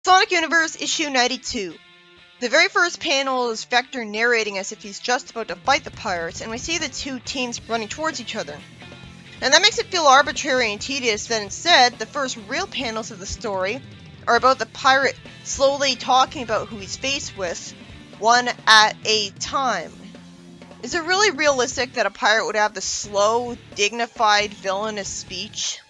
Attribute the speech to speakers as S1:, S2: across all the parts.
S1: Sonic Universe Issue 92. The very first panel is Vector narrating as if he's just about to fight the pirates, and we see the two teams running towards each other. And that makes it feel arbitrary and tedious that instead, the first real panels of the story are about the pirate slowly talking about who he's faced with, one at a time. Is it really realistic that a pirate would have the slow, dignified, villainous speech?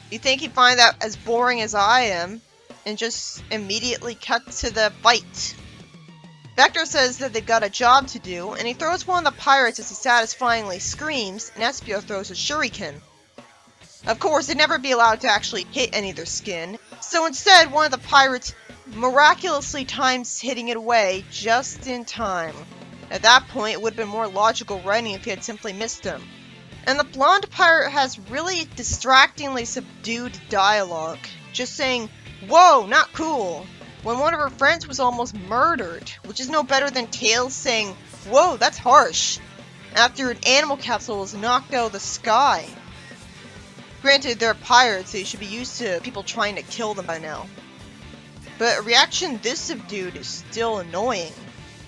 S1: You think he'd find that as boring as I am, and just immediately cut to the fight? Vector says that they've got a job to do, and he throws one of the pirates as he satisfyingly screams, and Espio throws a shuriken. Of course, they'd never be allowed to actually hit any of their skin, so instead one of the pirates miraculously times hitting it away just in time. At that point, it would have been more logical writing if he had simply missed him. And the blonde pirate has really distractingly subdued dialogue, just saying, "Whoa, not cool," when one of her friends was almost murdered, which is no better than Tails saying, "Whoa, that's harsh," after an animal capsule was knocked out of the sky. Granted, they're pirates, so they should be used to people trying to kill them by now. But a reaction this subdued is still annoying.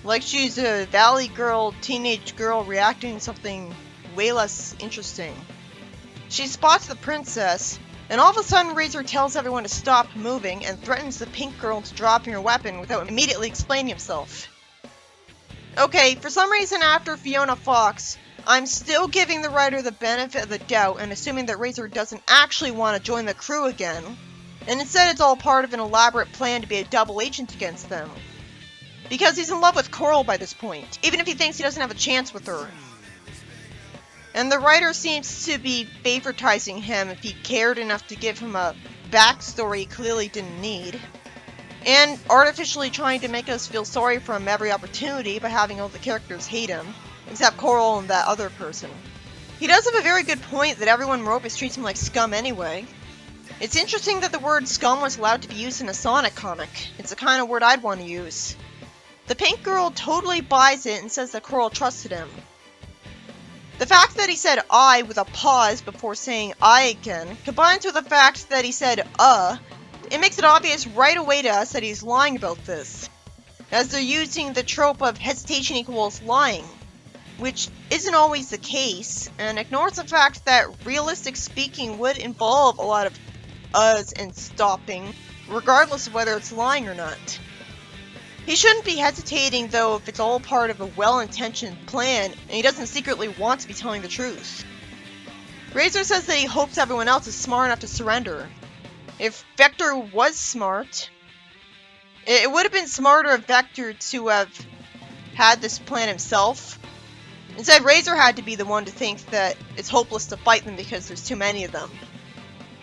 S1: Like she's a valley girl, teenage girl reacting to something way less interesting. She spots the princess, and all of a sudden Razer tells everyone to stop moving and threatens the pink girl into dropping her weapon without immediately explaining himself. Okay, for some reason after Fiona Fox, I'm still giving the writer the benefit of the doubt and assuming that Razer doesn't actually want to join the crew again, and instead it's all part of an elaborate plan to be a double agent against them. Because he's in love with Coral by this point, even if he thinks he doesn't have a chance with her. And the writer seems to be favoritizing him if he cared enough to give him a backstory he clearly didn't need, and artificially trying to make us feel sorry for him every opportunity by having all the characters hate him, except Coral and that other person. He does have a very good point that everyone in Mobius treats him like scum anyway. It's interesting that the word scum was allowed to be used in a Sonic comic. It's the kind of word I'd want to use. The pink girl totally buys it and says that Coral trusted him. The fact that he said I with a pause before saying I again, combined with the fact that he said it makes it obvious right away to us that he's lying about this, as they're using the trope of hesitation equals lying, which isn't always the case, and ignores the fact that realistic speaking would involve a lot of uhs and stopping, regardless of whether it's lying or not. He shouldn't be hesitating though if it's all part of a well-intentioned plan and he doesn't secretly want to be telling the truth. Razer says that he hopes everyone else is smart enough to surrender. If Vector was smart, it would have been smarter of Vector to have had this plan himself. Instead, Razer had to be the one to think that it's hopeless to fight them because there's too many of them.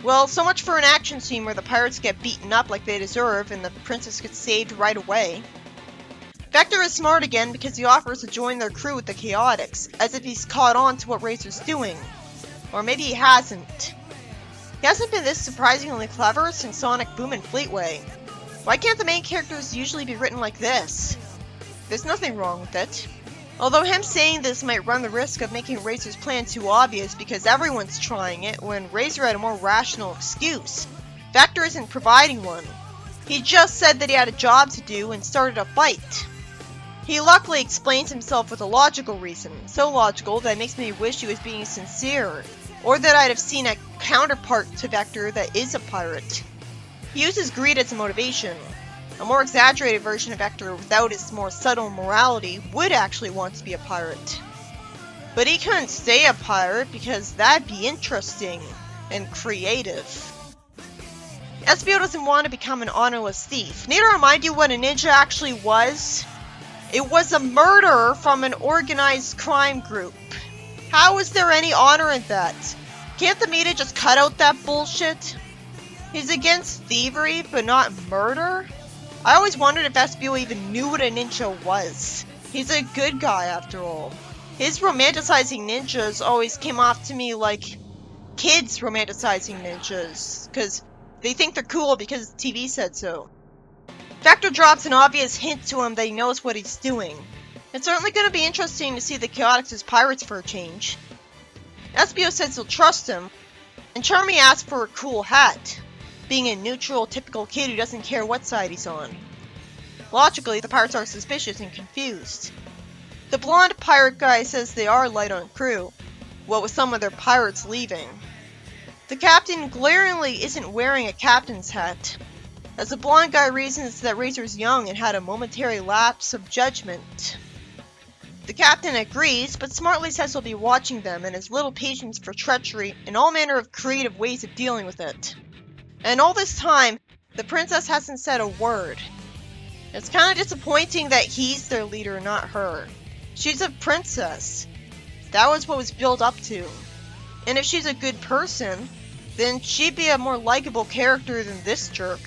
S1: Well, so much for an action scene where the pirates get beaten up like they deserve and the princess gets saved right away. Vector is smart again because he offers to join their crew with the Chaotix, as if he's caught on to what Razer's doing. Or maybe he hasn't. He hasn't been this surprisingly clever since Sonic Boom and Fleetway. Why can't the main characters usually be written like this? There's nothing wrong with it. Although him saying this might run the risk of making Razer's plan too obvious because everyone's trying it when Razer had a more rational excuse. Vector isn't providing one. He just said that he had a job to do and started a fight. He luckily explains himself with a logical reason, so logical that it makes me wish he was being sincere, or that I'd have seen a counterpart to Vector that is a pirate. He uses greed as a motivation. A more exaggerated version of Vector without his more subtle morality would actually want to be a pirate. But he couldn't stay a pirate because that'd be interesting and creative. Espio doesn't want to become an honorless thief. Need to remind you what a ninja actually was? It was a murderer from an organized crime group. How is there any honor in that? Can't the media just cut out that bullshit? He's against thievery, but not murder? I always wondered if Espio even knew what a ninja was. He's a good guy after all. His romanticizing ninjas always came off to me like kids romanticizing ninjas, because they think they're cool because TV said so. Vector drops an obvious hint to him that he knows what he's doing. It's certainly going to be interesting to see the Chaotix as pirates for a change. Espio says he'll trust him, and Charmy asks for a cool hat. being a neutral, typical kid who doesn't care what side he's on. Logically, the pirates are suspicious and confused. The blonde pirate guy says they are light on crew, what with some of their pirates leaving. The captain glaringly isn't wearing a captain's hat, as the blonde guy reasons that Razer's young and had a momentary lapse of judgment. The captain agrees, but smartly says he'll be watching them and has little patience for treachery and all manner of creative ways of dealing with it. And all this time, the princess hasn't said a word. It's kind of disappointing that he's their leader, not her. She's a princess. That was what was built up to. And if she's a good person, then she'd be a more likable character than this jerk.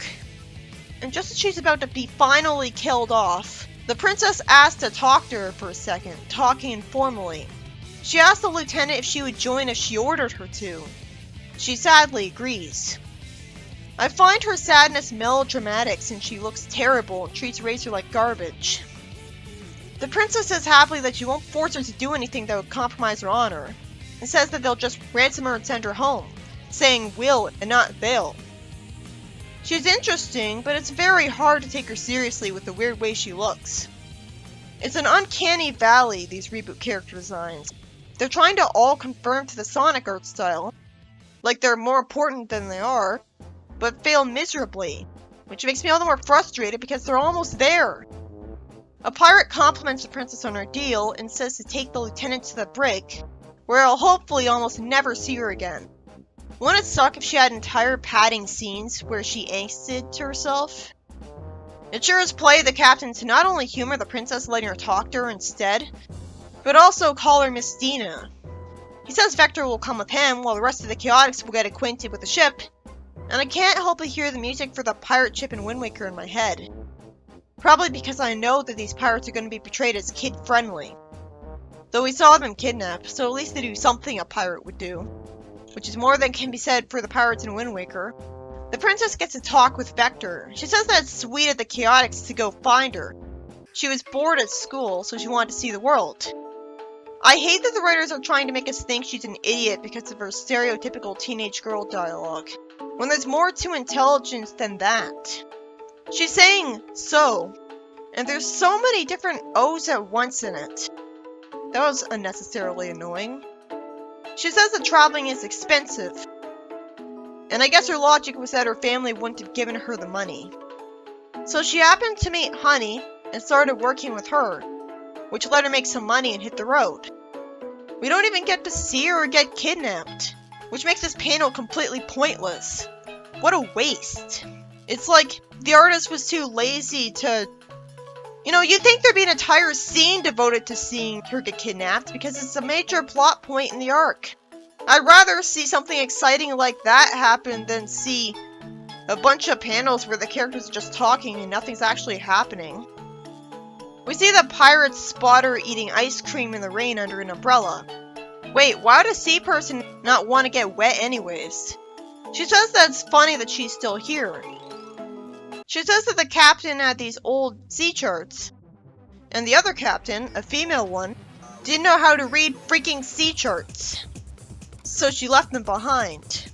S1: And just as she's about to be finally killed off, the princess asked to talk to her for a second, talking informally. She asked the lieutenant if she would join if she ordered her to. She sadly agrees. I find her sadness melodramatic since she looks terrible and treats Razer like garbage. The princess says happily that she won't force her to do anything that would compromise her honor, and says that they'll just ransom her and send her home, saying will and not they'll. She's interesting, but it's very hard to take her seriously with the weird way she looks. It's an uncanny valley, these Reboot character designs. They're trying to all conform to the Sonic art style, like they're more important than they are, but fail miserably, which makes me all the more frustrated because they're almost there. A pirate compliments the princess on her deal and says to take the lieutenant to the brig, where I'll hopefully almost never see her again. Wouldn't it suck if she had entire padding scenes where she angsted to herself? It sure is play the captain to not only humor the princess letting her talk to her instead, but also call her Miss Dina. He says Vector will come with him while the rest of the Chaotix will get acquainted with the ship, and I can't help but hear the music for the pirate ship in Wind Waker in my head. Probably because I know that these pirates are going to be portrayed as kid-friendly. Though we saw them kidnapped, so at least they do something a pirate would do, which is more than can be said for the pirates in Wind Waker. The princess gets to talk with Vector. She says that it's sweet of the Chaotix to go find her. She was bored at school, so she wanted to see the world. I hate that the writers are trying to make us think she's an idiot because of her stereotypical teenage girl dialogue, when there's more to intelligence than that. She's saying so, and there's so many different O's at once in it. That was unnecessarily annoying. She says that traveling is expensive, and I guess her logic was that her family wouldn't have given her the money. So she happened to meet Honey and started working with her, which let her make some money and hit the road. We don't even get to see her or get kidnapped, which makes this panel completely pointless. What a waste. It's like the artist was too lazy to... you'd think there'd be an entire scene devoted to seeing her get kidnapped because it's a major plot point in the arc. I'd rather see something exciting like that happen than see a bunch of panels where the characters are just talking and nothing's actually happening. We see the pirates spot her eating ice cream in the rain under an umbrella. Wait, why would a sea person not want to get wet anyways? She says that it's funny that she's still here. She says that the captain had these old sea charts, and the other captain, a female one, didn't know how to read freaking sea charts, so she left them behind.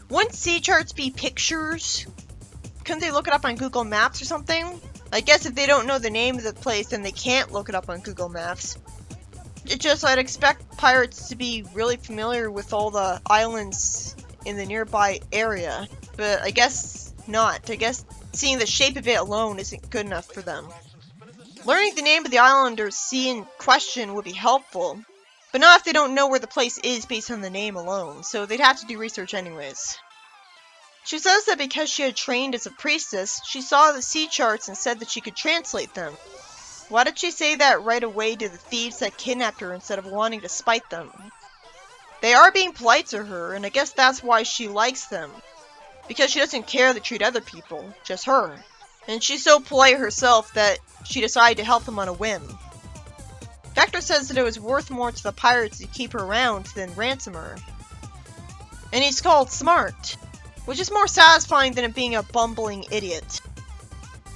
S1: Wouldn't sea charts be pictures? Couldn't they look it up on Google Maps or something? I guess if they don't know the name of the place, then they can't look it up on Google Maps. It's just I'd expect pirates to be really familiar with all the islands in the nearby area, but I guess not. I guess seeing the shape of it alone isn't good enough for them. Learning the name of the island or sea in question would be helpful, but not if they don't know where the place is based on the name alone, so they'd have to do research anyways. She says that because she had trained as a priestess, she saw the sea charts and said that she could translate them. Why did she say that right away to the thieves that kidnapped her instead of wanting to spite them? They are being polite to her, and I guess that's why she likes them. Because she doesn't care to treat other people, just her. And she's so polite herself that she decided to help them on a whim. Vector says that it was worth more to the pirates to keep her around than ransom her. And he's called smart, which is more satisfying than it being a bumbling idiot.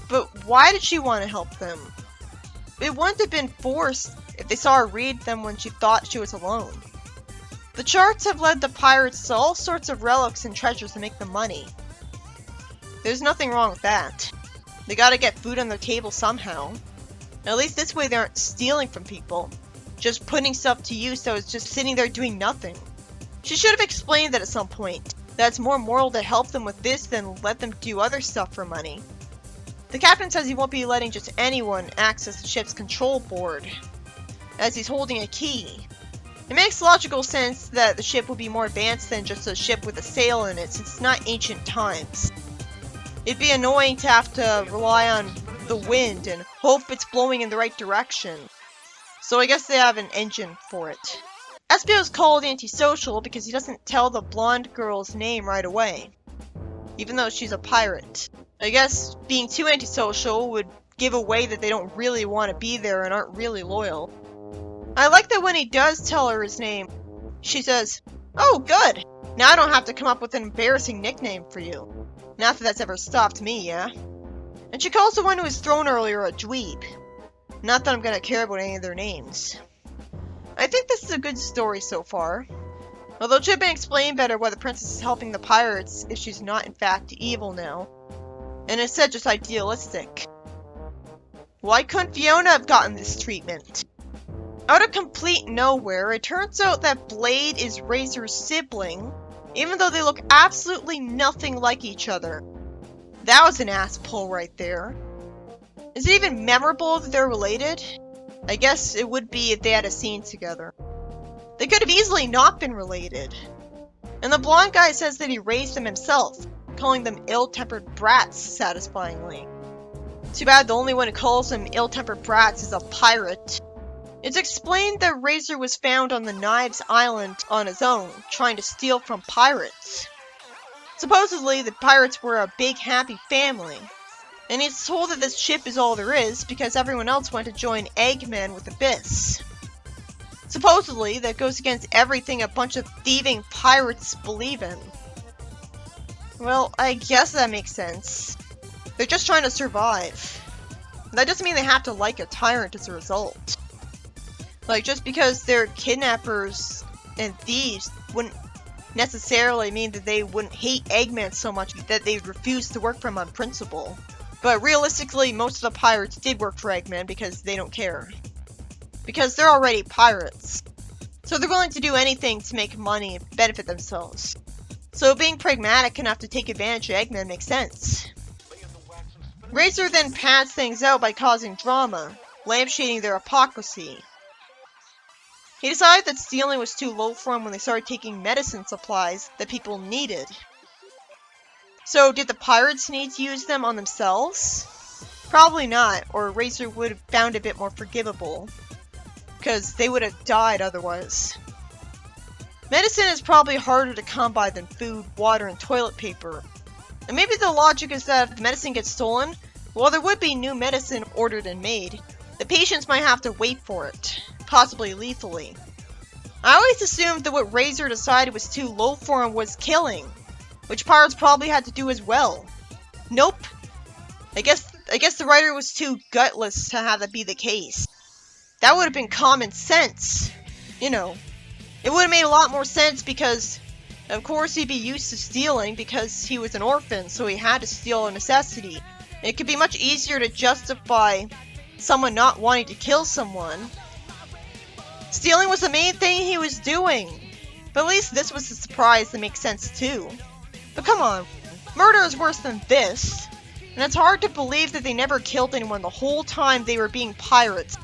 S1: But why did she want to help them? It wouldn't have been forced if they saw her read them when she thought she was alone. The charts have led the pirates to all sorts of relics and treasures to make them money. There's nothing wrong with that. They gotta get food on their table somehow. At least this way they aren't stealing from people. Just putting stuff to use so it's just sitting there doing nothing. She should have explained that at some point. That it's more moral to help them with this than let them do other stuff for money. The captain says he won't be letting just anyone access the ship's control board, as he's holding a key. It makes logical sense that the ship would be more advanced than just a ship with a sail in it, since it's not ancient times. It'd be annoying to have to rely on the wind and hope it's blowing in the right direction. So I guess they have an engine for it. Espio's called antisocial because he doesn't tell the blonde girl's name right away, even though she's a pirate. I guess being too antisocial would give away that they don't really want to be there and aren't really loyal. I like that when he does tell her his name, she says, "Oh, good! Now I don't have to come up with an embarrassing nickname for you." Not that that's ever stopped me, yeah? And she calls the one who was thrown earlier a dweeb. Not that I'm gonna care about any of their names. I think this is a good story so far. Although it should have been explained better why the princess is helping the pirates if she's not in fact evil now. And instead just idealistic. Why couldn't Fiona have gotten this treatment? Out of complete nowhere, it turns out that Blade is Razer's sibling, even though they look absolutely nothing like each other. That was an ass pull right there. Is it even memorable that they're related? I guess it would be if they had a scene together. They could have easily not been related. And the blonde guy says that he raised them himself, calling them ill-tempered brats satisfyingly. Too bad the only one who calls them ill-tempered brats is a pirate. It's explained that Razer was found on the Knives Island on his own, trying to steal from pirates. Supposedly, the pirates were a big happy family, and he's told that this ship is all there is because everyone else went to join Eggman with Abyss. Supposedly, that goes against everything a bunch of thieving pirates believe in. Well, I guess that makes sense. They're just trying to survive. That doesn't mean they have to like a tyrant as a result. Like, just because they're kidnappers and thieves wouldn't necessarily mean that they wouldn't hate Eggman so much that they'd refuse to work for him on principle. But realistically, most of the pirates did work for Eggman because they don't care. Because they're already pirates. So they're willing to do anything to make money and benefit themselves. So being pragmatic enough to take advantage of Eggman makes sense. Razer then pads things out by causing drama, lampshading their hypocrisy. He decided that stealing was too low for him when they started taking medicine supplies that people needed. So did the pirates need to use them on themselves? Probably not, or Razer would have found it a bit more forgivable. Because they would have died otherwise. Medicine is probably harder to come by than food, water, and toilet paper. And maybe the logic is that if the medicine gets stolen, while there would be new medicine ordered and made, the patients might have to wait for it, possibly lethally. I always assumed that what Razer decided was too low for him was killing, which pirates probably had to do as well. Nope. I guess the writer was too gutless to have that be the case. That would have been common sense. You know, it would have made a lot more sense because, of course, he'd be used to stealing because he was an orphan, so he had to steal a necessity. It could be much easier to justify someone not wanting to kill someone. Stealing was the main thing he was doing. But at least this was a surprise that makes sense too. But come on, murder is worse than this. And it's hard to believe that they never killed anyone the whole time they were being pirates.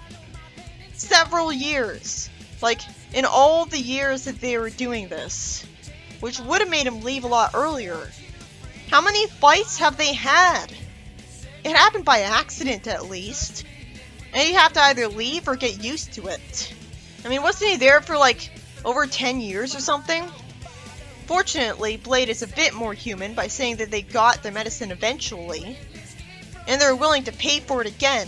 S1: Several years. Like, in all the years that they were doing this. Which would have made him leave a lot earlier. How many fights have they had? It happened by accident, at least. And he'd have to either leave or get used to it. I mean, wasn't he there for like over 10 years or something? Fortunately, Blade is a bit more human by saying that they got their medicine eventually. And they're willing to pay for it again.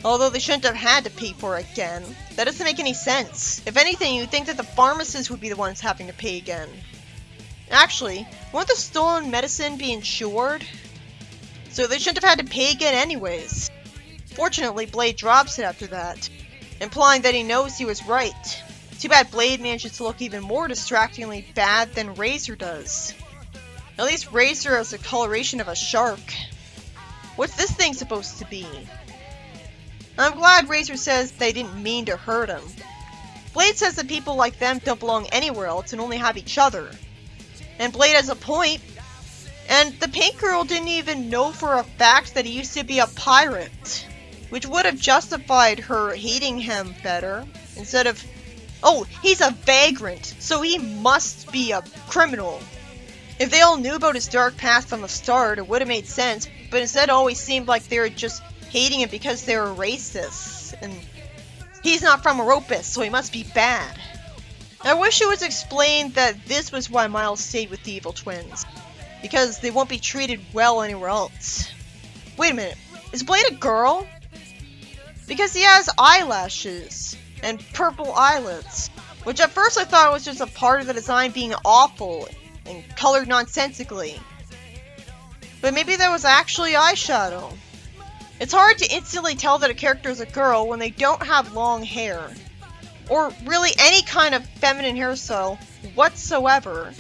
S1: Although they shouldn't have had to pay for it again. That doesn't make any sense. If anything, you'd think that the pharmacists would be the ones having to pay again. Actually, won't the stolen medicine be insured? So they shouldn't have had to pay again anyways. Fortunately, Blade drops it after that, implying that he knows he was right. Too bad Blade manages to look even more distractingly bad than Razer does. At least Razer has the coloration of a shark. What's this thing supposed to be? I'm glad Razer says they didn't mean to hurt him. Blade says that people like them don't belong anywhere else and only have each other. And Blade has a point. And the pink girl didn't even know for a fact that he used to be a pirate, which would have justified her hating him better, instead of, oh, he's a vagrant, so he must be a criminal. If they all knew about his dark past from the start, it would have made sense, but instead it always seemed like they were just hating him because they were racists, and he's not from Europus, so he must be bad. I wish it was explained that this was why Miles stayed with the evil twins, because they won't be treated well anywhere else. Wait a minute, is Blade a girl? Because he has eyelashes and purple eyelids, which at first I thought was just a part of the design being awful and colored nonsensically. But maybe that was actually eyeshadow. It's hard to instantly tell that a character is a girl when they don't have long hair, or really any kind of feminine hairstyle whatsoever.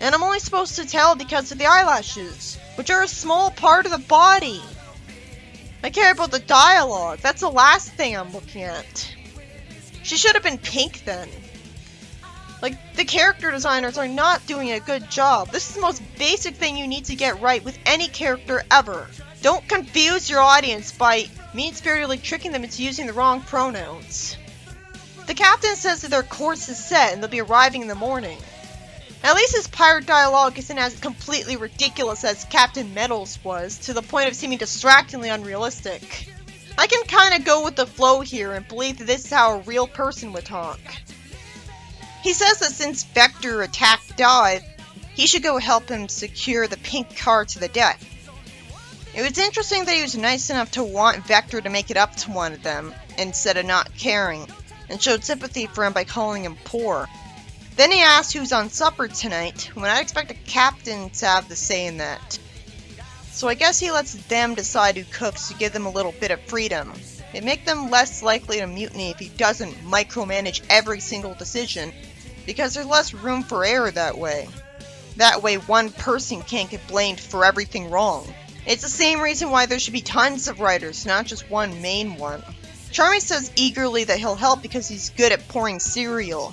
S1: And I'm only supposed to tell because of the eyelashes, which are a small part of the body. I care about the dialogue. That's the last thing I'm looking at. She should have been pink then. Like, the character designers are not doing a good job. This is the most basic thing you need to get right with any character ever. Don't confuse your audience by mean-spiritedly tricking them into using the wrong pronouns. The captain says that their course is set and they'll be arriving in the morning. At least his pirate dialogue isn't as completely ridiculous as Captain Metal's was, to the point of seeming distractingly unrealistic. I can kinda go with the flow here and believe that this is how a real person would talk. He says that since Vector attacked Dive, he should go help him secure the pink car to the deck. It was interesting that he was nice enough to want Vector to make it up to one of them, instead of not caring, and showed sympathy for him by calling him poor. Then he asked who's on supper tonight, when I'd expect a captain to have the say in that. So I guess he lets them decide who cooks to give them a little bit of freedom. It'd make them less likely to mutiny if he doesn't micromanage every single decision, because there's less room for error that way. That way one person can't get blamed for everything wrong. It's the same reason why there should be tons of writers, not just one main one. Charmy says eagerly that he'll help because he's good at pouring cereal.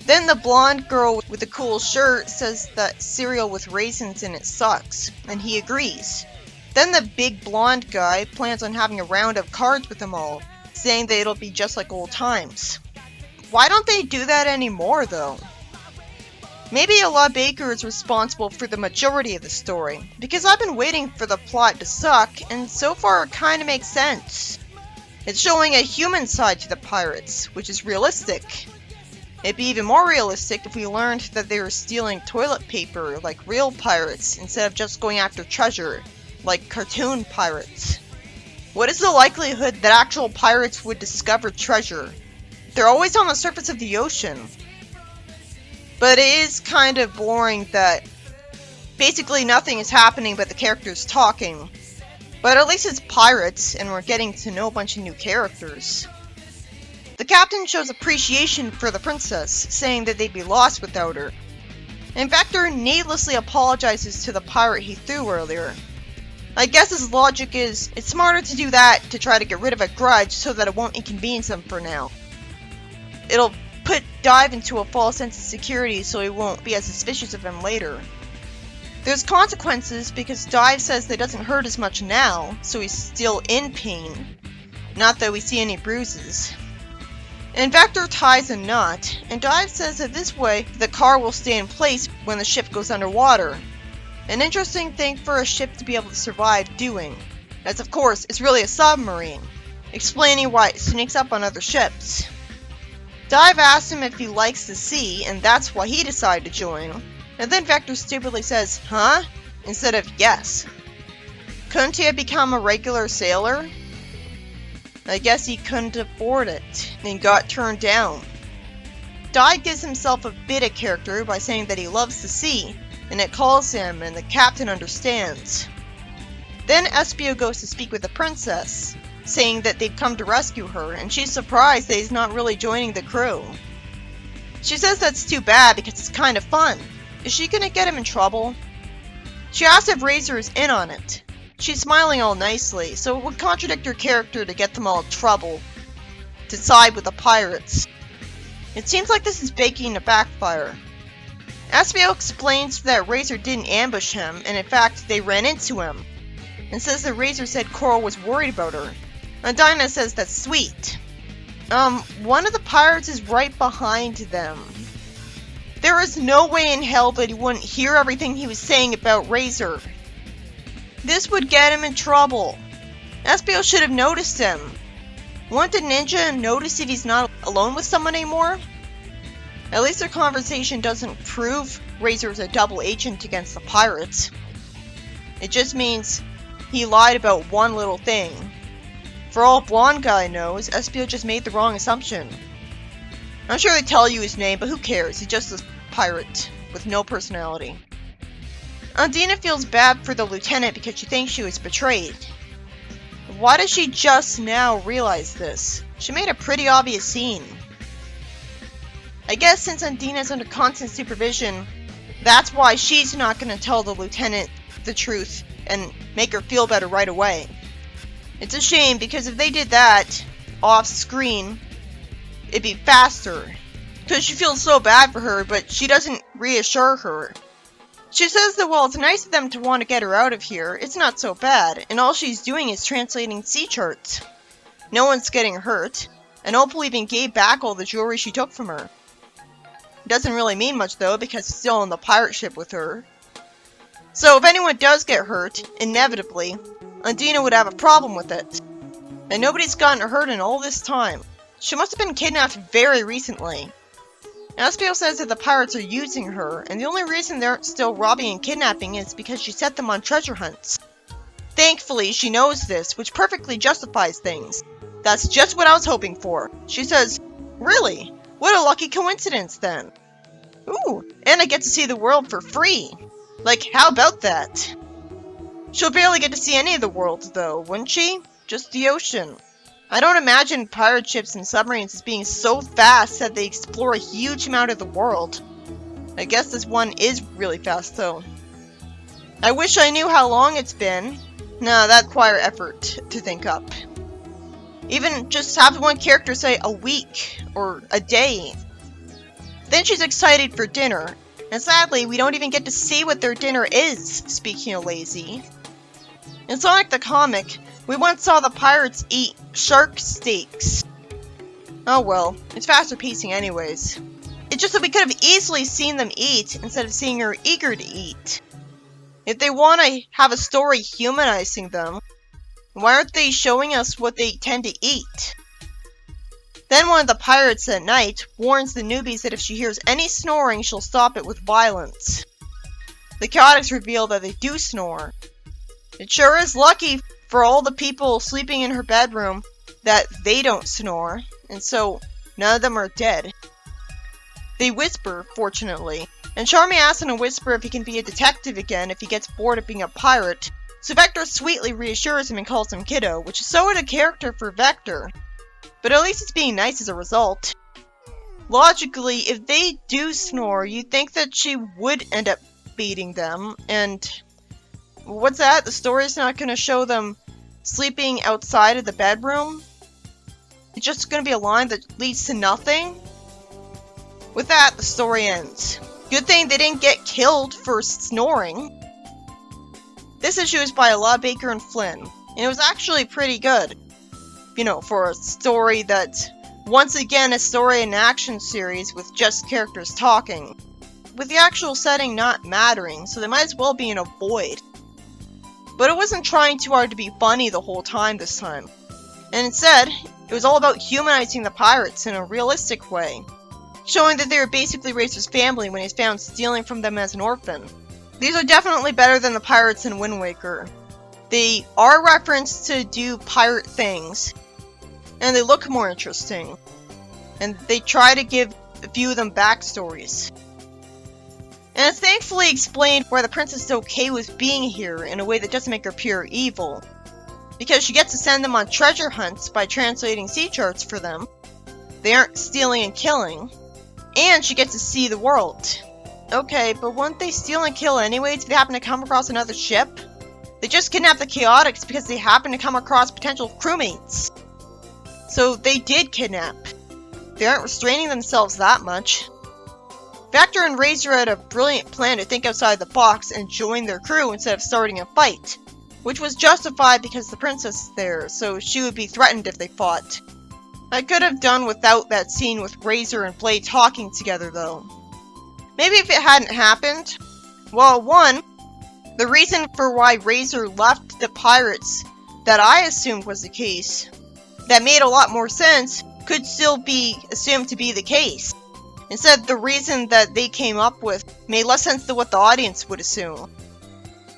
S1: Then the blonde girl with the cool shirt says that cereal with raisins in it sucks, and he agrees. Then the big blonde guy plans on having a round of cards with them all, saying that it'll be just like old times. Why don't they do that anymore, though? Maybe Allah Baker is responsible for the majority of the story, because I've been waiting for the plot to suck, and so far it kinda makes sense. It's showing a human side to the pirates, which is realistic. It'd be even more realistic if we learned that they were stealing toilet paper like real pirates instead of just going after treasure like cartoon pirates. What is the likelihood that actual pirates would discover treasure? They're always on the surface of the ocean. But it is kind of boring that basically nothing is happening but the characters talking. But at least it's pirates and we're getting to know a bunch of new characters. The captain shows appreciation for the princess, saying that they'd be lost without her. And Vector needlessly apologizes to the pirate he threw earlier. I guess his logic is, it's smarter to do that to try to get rid of a grudge so that it won't inconvenience him for now. It'll put Dive into a false sense of security so he won't be as suspicious of him later. There's consequences because Dive says that it doesn't hurt as much now, so he's still in pain. Not that we see any bruises. And Vector ties a knot, and Dive says that this way the car will stay in place when the ship goes underwater. An interesting thing for a ship to be able to survive doing, as of course it's really a submarine, explaining why it sneaks up on other ships. Dive asks him if he likes the sea, and that's why he decided to join, and then Vector stupidly says, huh? Instead of yes. Couldn't he have become a regular sailor? I guess he couldn't afford it, and got turned down. Dive gives himself a bit of character by saying that he loves the sea, and it calls him, and the captain understands. Then Espio goes to speak with the princess, saying that they've come to rescue her, and she's surprised that he's not really joining the crew. She says that's too bad because it's kind of fun. Is she gonna get him in trouble? She asks if Razer is in on it. She's smiling all nicely, so it would contradict her character to get them all in trouble, to side with the pirates. It seems like this is baking to backfire. Aspio explains that Razer didn't ambush him, and in fact, they ran into him, and says that Razer said Coral was worried about her. And Dinah says that's sweet. One of the pirates is right behind them. There is no way in hell that he wouldn't hear everything he was saying about Razer. This would get him in trouble. Aspio should have noticed him. Won't the ninja notice if he's not alone with someone anymore? At least their conversation doesn't prove Razor's a double agent against the pirates. It just means he lied about one little thing. For all Blonde Guy knows, Espio just made the wrong assumption. I'm sure they tell you his name, but who cares? He's just a pirate with no personality. Undina feels bad for the lieutenant because she thinks she was betrayed. Why does she just now realize this? She made a pretty obvious scene. I guess since Undina's under constant supervision, that's why she's not going to tell the lieutenant the truth and make her feel better right away. It's a shame because if they did that off screen, it'd be faster. Because she feels so bad for her, but she doesn't reassure her. She says that while it's nice of them to want to get her out of here, it's not so bad, and all she's doing is translating sea charts. No one's getting hurt, and Opal even gave back all the jewelry she took from her. It doesn't really mean much though, because it's still on the pirate ship with her. So if anyone does get hurt, inevitably, Undina would have a problem with it. And nobody's gotten hurt in all this time. She must have been kidnapped very recently. Aspio says that the pirates are using her, and the only reason they're still robbing and kidnapping is because she set them on treasure hunts. Thankfully, she knows this, which perfectly justifies things. That's just what I was hoping for. She says, "Really? What a lucky coincidence then. Ooh, and I get to see the world for free. Like, how about that?" She'll barely get to see any of the world, though, wouldn't she? Just the ocean. I don't imagine pirate ships and submarines as being so fast that they explore a huge amount of the world. I guess this one is really fast, though. I wish I knew how long it's been. No, that'd require effort to think up. Even just have one character say a week or a day. Then she's excited for dinner. And sadly, we don't even get to see what their dinner is, speaking of lazy. In Sonic the Comic, we once saw the pirates eat shark steaks. Oh well, it's faster pacing anyways. It's just that we could have easily seen them eat instead of seeing her eager to eat. If they want to have a story humanizing them, why aren't they showing us what they tend to eat? Then one of the pirates at night warns the newbies that if she hears any snoring, she'll stop it with violence. The Chaotix reveal that they do snore. It sure is lucky for all the people sleeping in her bedroom that they don't snore, and so none of them are dead. They whisper, fortunately, and Charmy asks in a whisper if he can be a detective again if he gets bored of being a pirate, so Vector sweetly reassures him and calls him Kiddo, which is so out of character for Vector. But at least it's being nice as a result. Logically, if they do snore, you'd think that she would end up beating them, and what's that? The story's not going to show them sleeping outside of the bedroom? It's just going to be a line that leads to nothing? With that, the story ends. Good thing they didn't get killed for snoring. This issue is by Law Baker and Flynn, and it was actually pretty good. You know, for a story that, once again, a story and action series with just characters talking, with the actual setting not mattering, so they might as well be in a void. But it wasn't trying too hard to be funny the whole time this time, and instead, it was all about humanizing the pirates in a realistic way, showing that they were basically Razor's family when he's found stealing from them as an orphan. These are definitely better than the pirates in Wind Waker. They are referenced to do pirate things, and they look more interesting, and they try to give a few of them backstories. And it's thankfully explained why the princess is okay with being here in a way that doesn't make her pure evil. Because she gets to send them on treasure hunts by translating sea charts for them. They aren't stealing and killing. And she gets to see the world. Okay, but wouldn't they steal and kill anyways if they happen to come across another ship? They just kidnapped the Chaotix because they happen to come across potential crewmates. So they did kidnap. They aren't restraining themselves that much. Vector and Razer had a brilliant plan to think outside the box and join their crew instead of starting a fight, which was justified because the princess is there, so she would be threatened if they fought. I could have done without that scene with Razer and Blade talking together though. Maybe if it hadn't happened, well, one, the reason for why Razer left the pirates that I assumed was the case, that made a lot more sense, could still be assumed to be the case. Instead, the reason that they came up with made less sense than what the audience would assume.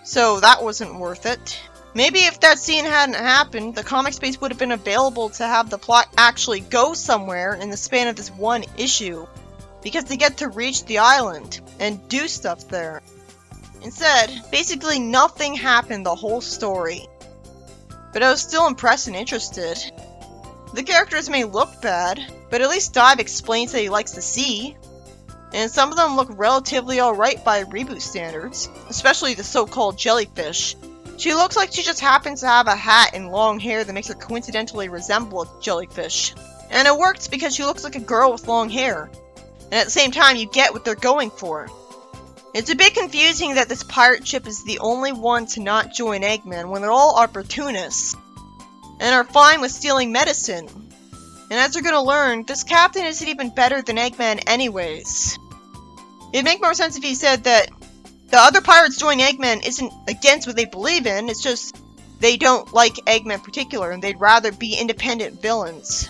S1: So that wasn't worth it. Maybe if that scene hadn't happened, the comic space would have been available to have the plot actually go somewhere in the span of this one issue. Because they get to reach the island and do stuff there. Instead, basically nothing happened the whole story. But I was still impressed and interested. The characters may look bad, but at least Dive explains that he likes the sea. And some of them look relatively alright by Reboot standards, especially the so-called jellyfish. She looks like she just happens to have a hat and long hair that makes her coincidentally resemble a jellyfish. And it works because she looks like a girl with long hair. And at the same time, you get what they're going for. It's a bit confusing that this pirate ship is the only one to not join Eggman when they're all opportunists, and are fine with stealing medicine. And as we're gonna learn, this captain isn't even better than Eggman anyways. It'd make more sense if he said that the other pirates joining Eggman isn't against what they believe in, it's just they don't like Eggman in particular, and they'd rather be independent villains.